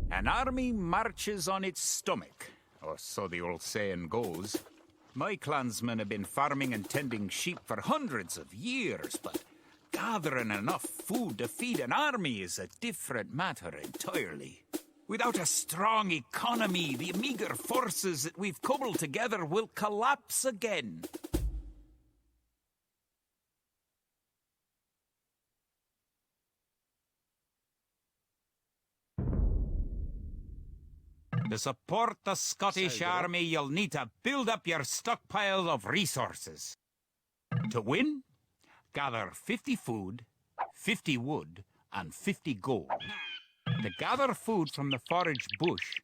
An army marches on its stomach, or so the old saying goes. My clansmen have been farming and tending sheep for hundreds of years, but gathering enough food to feed an army is a different matter entirely. Without a strong economy, the meager forces that we've cobbled together will collapse again. To support the Scottish army, you'll need to build up your stockpile of resources. To win, gather 50 food, 50 wood, and 50 gold. To gather food from the forage bush,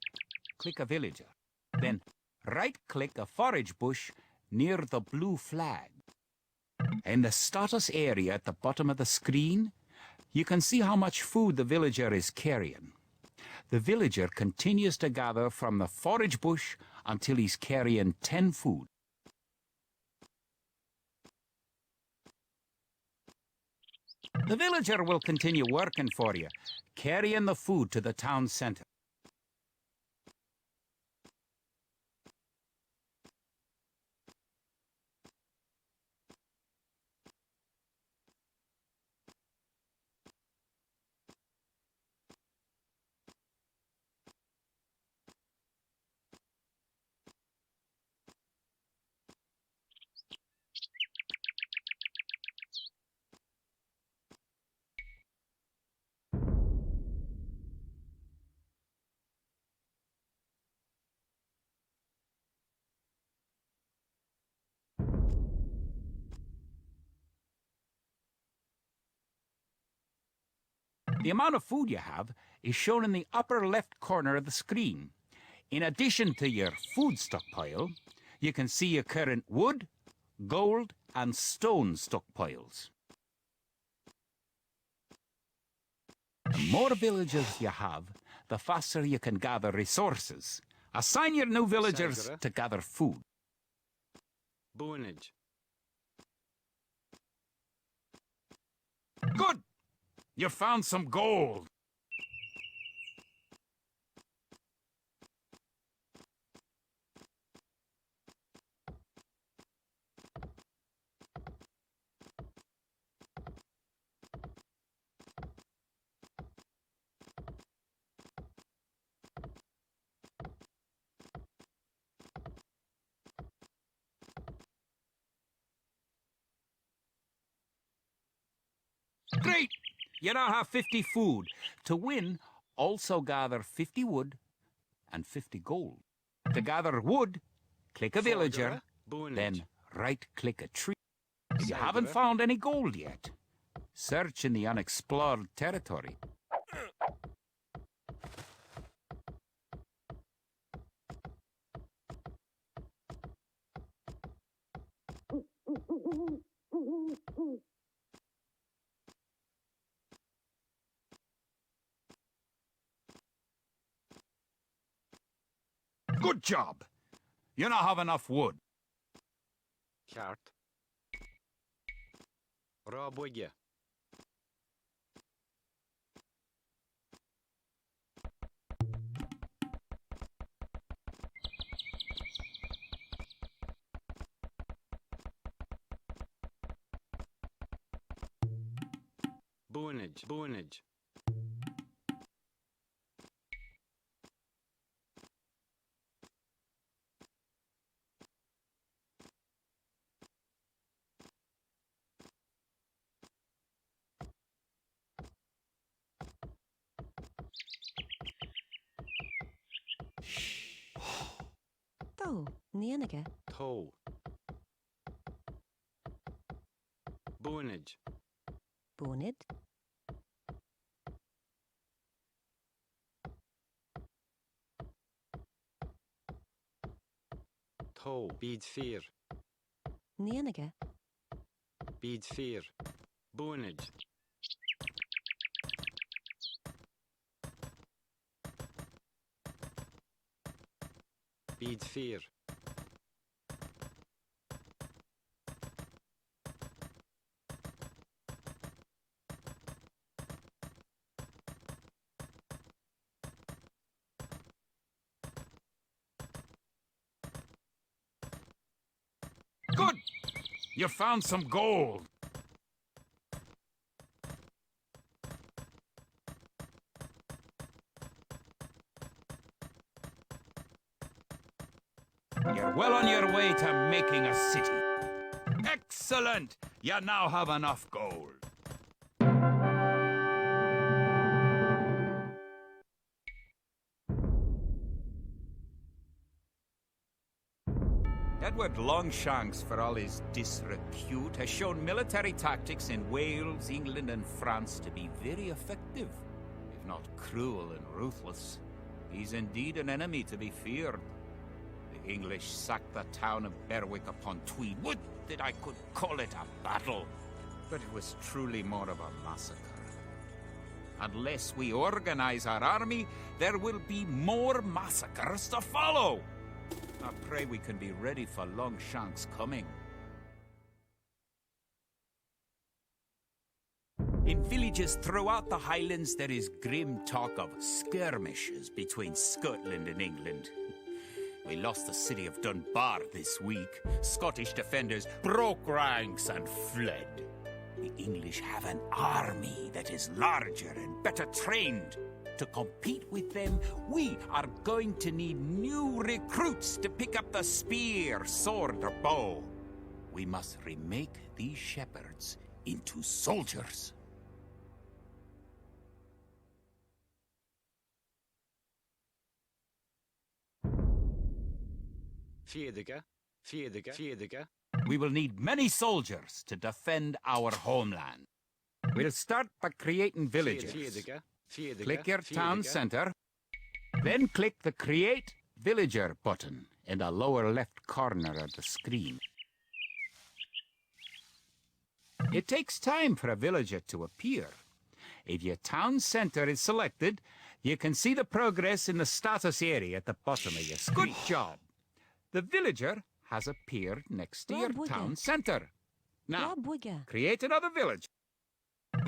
click a villager. Then right-click a forage bush near the blue flag. In the status area at the bottom of the screen, you can see how much food the villager is carrying. The villager continues to gather from the forage bush until he's carrying 10 food. The villager will continue working for you, carrying the food to the town centre. The amount of food you have is shown in the upper left corner of the screen. In addition to your food stockpile, you can see your current wood, gold, and stone stockpiles. The more villages you have, the faster you can gather resources. Assign your new villagers to gather food. Good! You found some gold. Great! You now have 50 food. To win, also gather 50 wood and 50 gold. To gather wood, click a villager, then right-click a tree. If you haven't found any gold yet, search in the unexplored territory. Good job! You now have enough wood. Kart. Raboge. Boonage. To, nienige. Toe. Boonage. Bonid. Toe. Bid 4. Nienige. Bid 4. Boonage. Bid 4. Good! You found some gold. You're well on your way to making a city. Excellent! You now have enough gold. Edward Longshanks, for all his disrepute, has shown military tactics in Wales, England and France to be very effective, if not cruel and ruthless. He's indeed an enemy to be feared. The English sacked the town of Berwick upon Tweed. Would that I could call it a battle, but it was truly more of a massacre. Unless we organize our army, there will be more massacres to follow. I pray we can be ready for Longshanks' coming. In villages throughout the Highlands, there is grim talk of skirmishes between Scotland and England. We lost the city of Dunbar this week. Scottish defenders broke ranks and fled. The English have an army that is larger and better trained. To compete with them, we are going to need new recruits to pick up the spear, sword, or bow. We must remake these shepherds into soldiers. We will need many soldiers to defend our homeland. We'll start by creating villages. Click your town center, then click the Create Villager button in the lower left corner of the screen. It takes time for a villager to appear. If your town center is selected, you can see the progress in the status area at the bottom of your screen. Good job! The villager has appeared next to your town center. Now, create another village.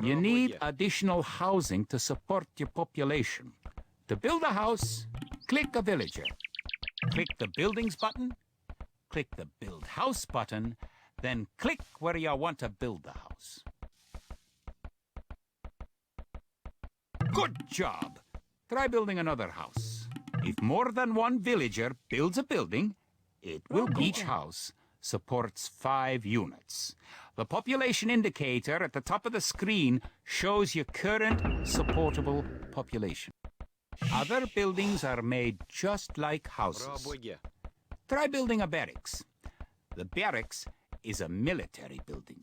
You need additional housing to support your population. To build a house, click a villager. Click the Buildings button, click the Build House button, then click where you want to build the house. Good job! Try building another house. If more than one villager builds a building, each house supports 5 units. The population indicator at the top of the screen shows your current supportable population. Other buildings are made just like houses. Try building a barracks. The barracks is a military building.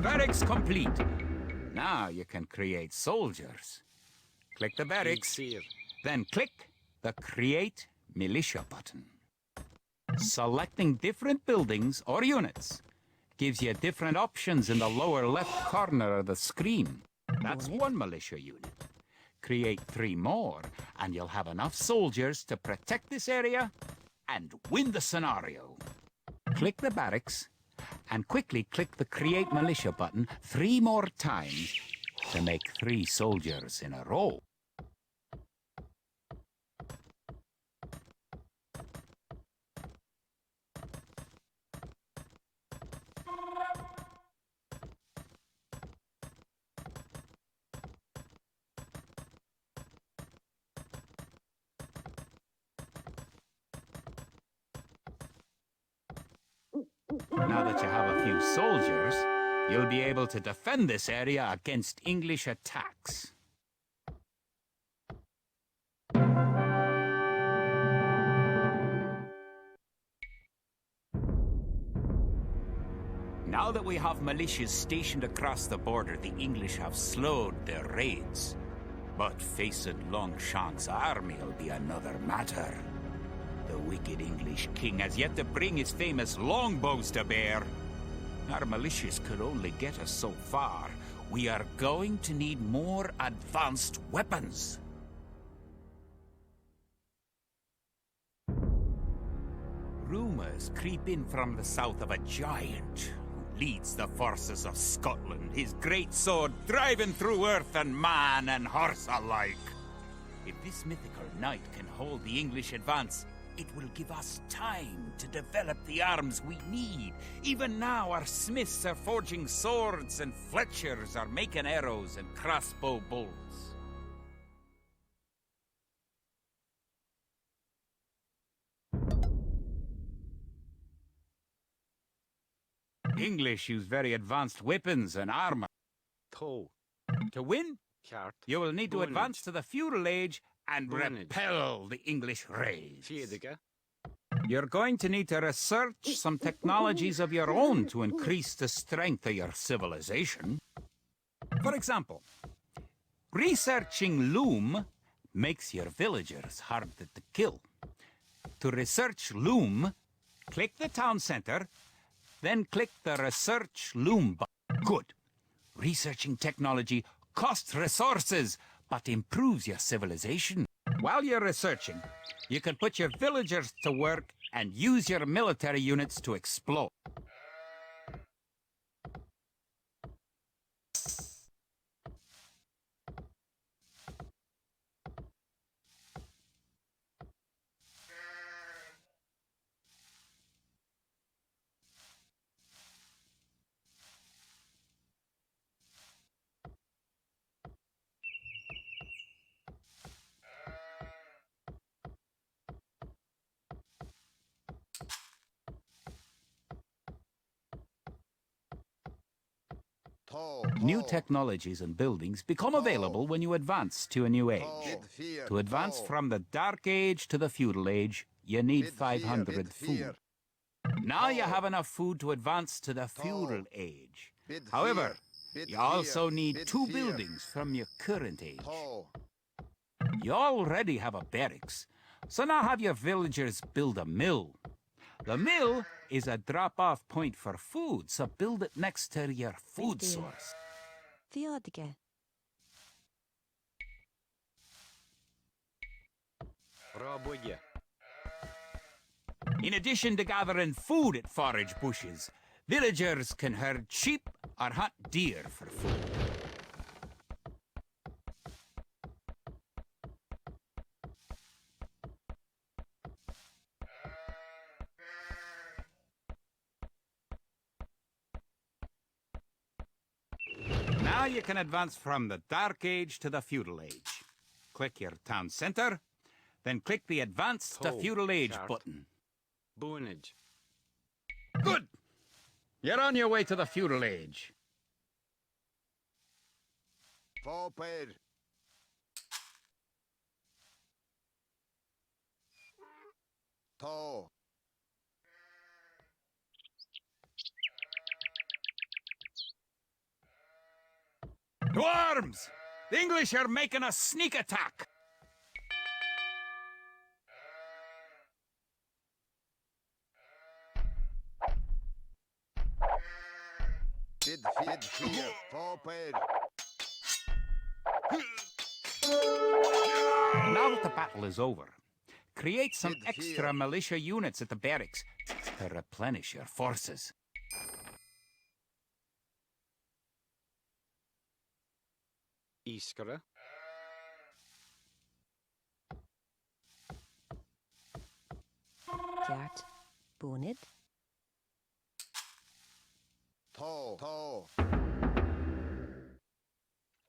Barracks complete. Now you can create soldiers. Click the barracks, then click the Create Militia button. Selecting different buildings or units gives you different options in the lower left corner of the screen. That's one militia unit. Create 3 more, and you'll have enough soldiers to protect this area and win the scenario. Click the barracks, and quickly click the Create Militia button 3 more times to make 3 soldiers in a row. Now that you have a few soldiers, you'll be able to defend this area against English attacks. Now that we have militias stationed across the border, the English have slowed their raids. But facing Longshanks' army will be another matter. The wicked English king has yet to bring his famous longbows to bear. Our militias could only get us so far. We are going to need more advanced weapons. Rumors creep in from the south of a giant who leads the forces of Scotland, his great sword driving through earth and man and horse alike. If this mythical knight can hold the English advance, it will give us time to develop the arms we need. Even now, our smiths are forging swords and fletchers are making arrows and crossbow bolts. English use very advanced weapons and armor. Toe. To win, Cart. you will need to advance to the Feudal Age and Bonage. repel the English raids. Fedige. You're going to need to research some technologies of your own to increase the strength of your civilization. For example, researching loom makes your villagers harder to kill. To research loom, click the town center, then click the research loom button. Good. Researching technology costs resources, but improves your civilization. While you're researching, you can put your villagers to work and use your military units to explode. New technologies and buildings become available when you advance to a new age. To advance from the Dark Age to the Feudal Age, you need 500 food. Now you have enough food to advance to the Feudal Age. However, you also need 2 buildings from your current age. You already have a barracks, so now have your villagers build a mill. The mill is a drop-off point for food, so build it next to your food source. Feodige. Raboye. In addition to gathering food at forage bushes, villagers can herd sheep or hunt deer for food. Now you can advance from the Dark Age to the Feudal Age. Click your town center, then click the Advance to Feudal Age button. Bonage. Good! You're on your way to the Feudal Age. Forward. Toe. To arms! The English are making a sneak attack! Bid fear. Forward. Now that the battle is over, create some extra militia units at the barracks to replenish your forces. Iskere. Ceart. Bonid. Toe.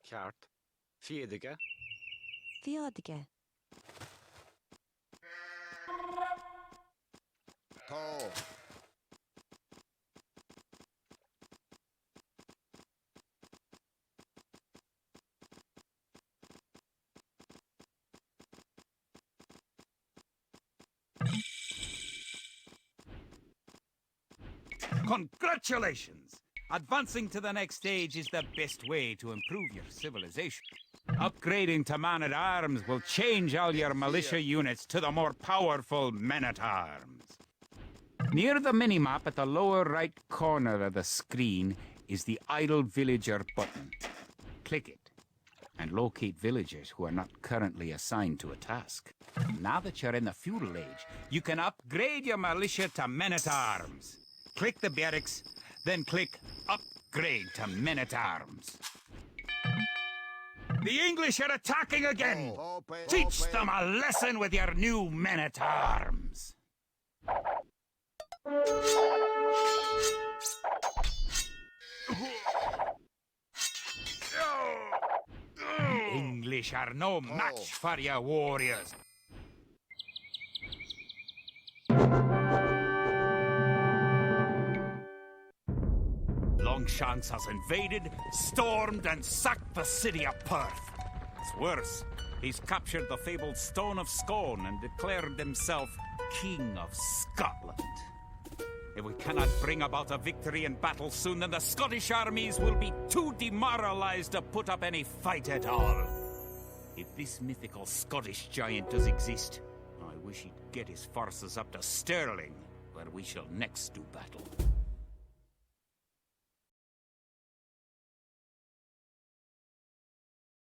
Cart. Fedige. Feodige. Toe. Congratulations! Advancing to the next stage is the best way to improve your civilization. Upgrading to man-at-arms will change all your militia units to the more powerful men-at-arms. Near the minimap at the lower right corner of the screen is the Idle Villager button. Click it and locate villagers who are not currently assigned to a task. Now that you're in the Feudal Age, you can upgrade your militia to men-at-arms. Click the barracks, then click Upgrade to men-at-arms. The English are attacking again! Teach them a lesson with your new men-at-arms! English are no match for your warriors. Longshanks has invaded, stormed, and sacked the city of Perth. It's worse. He's captured the fabled Stone of Scone and declared himself King of Scotland. If we cannot bring about a victory in battle soon, then the Scottish armies will be too demoralized to put up any fight at all. If this mythical Scottish giant does exist, I wish he'd get his forces up to Stirling, where we shall next do battle.